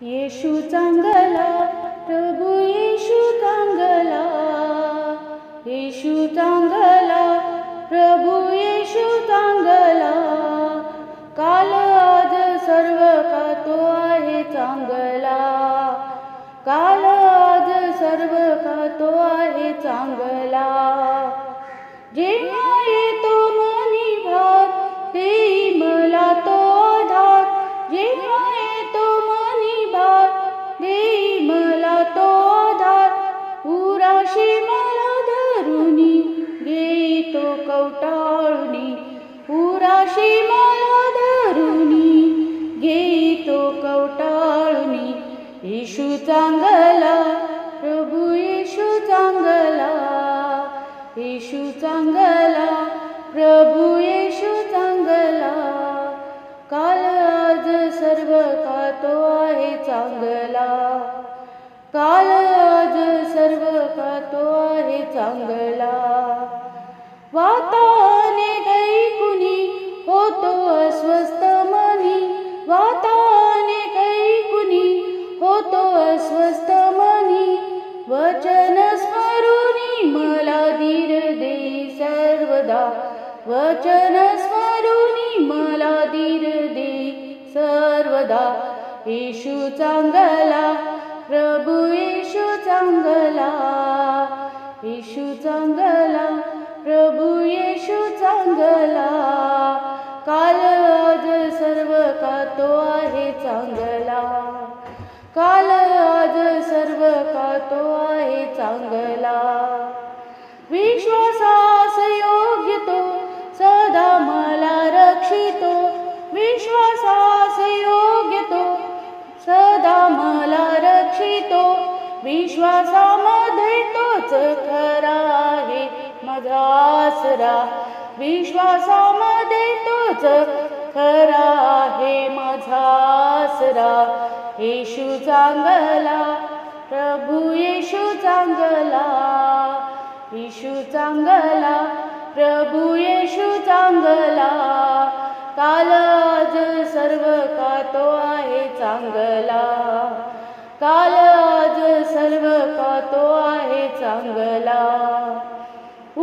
येशू चांगला, प्रभू येशू चांगला, येशू चांगला, प्रभू येशू चांगला. काल आज सर्व का तो आहे चांगला, काल आज सर्व का तो आहे चांगला. जेव्हा येतो मनी भार, देई मला तो आधार. जेव्हा येतो मनी भार, देई मला तो आधार. उराशी मला धरुनी, घेई तो कवटाळुनी. उराशी मला धरुनी, घेई तो कवटाळुनी. येशू चांगला, प्रभू येशू चांगला, येशू चांगला, प्रभू येशू चांगला. काल आज सर्व का तो आहे चांगला, काल आज सर्व का तो आहे चांगला. वाताने कैकुनी होतो अस्वस्थ मनी, वाताने कैकुनी होतो अस्वस्थ मनी. वचन स्मरुनी मला धीर दे सर्वदा, वचन स्मरुनी मला धीर दे सर्वदा. येशू चांगला, प्रभू येशू चांगला, येशू चांगला, प्रभू येशू चांगला. काल आज सर्व का तो आहे चांगला, काल आज सर्व का तो आहे चांगला. विश्वासास योग्य तो सदा मला रक्षितो, विश्वासास योग्य तो सदा मला रक्षितो. विश्वासामध्ये तोच खरा आहे माझा आसरा, विश्वासामध्ये तोच खरा आहे माझा आसरा. येशू चांगला, प्रभू येशू चांगला, येशू चांगला, प्रभू येशू चांगला. काल आज सर्व का तो आहे चांगला, काल आज सर्व का तो आहे चांगला.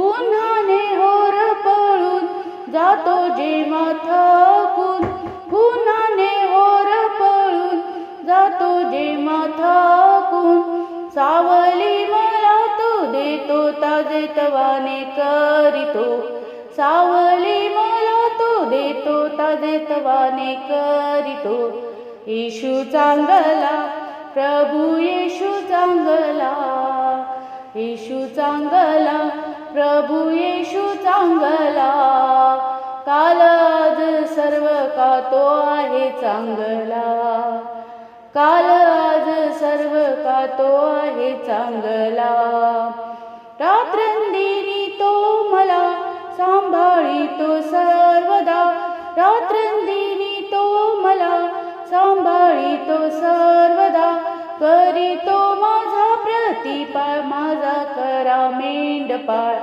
उन्हाने होर पळून जातो जेव्हा थकून, उन्हाने होर पळून जातो जेव्हा थकून. सावली मला तो देतो ताजेतवाने करीतो, सावली मला तो देतो ताजेतवाने करीतो. येशू चांगला, प्रभू येशू चांगला, येशू चांगला, प्रभू येशू चांगला. काल आज सर्व का तो आहे चांगला, काल आज सर्व का तो आहे चांगला. रात्रंदिनी तो मला सांभाळितो सर्वदा, रात्रंदिनी तो मला सांभाळितो सर्वदा. करीतो माझा प्रतिपाळ, माझा करा मेंढपाळ.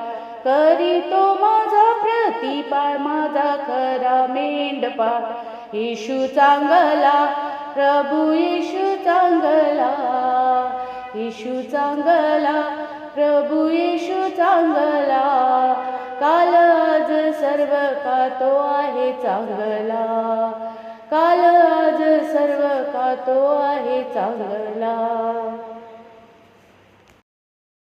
करीतो माझा प्रतिपाळ, माझा करा मेंढपाळ. येशू चांगला, प्रभू येशू चांगला, येशू चांगला, प्रभू येशू चांगला. काल आज सर्व का तो आहे चांगला, काल आज सर्व का तो आहे चांगला.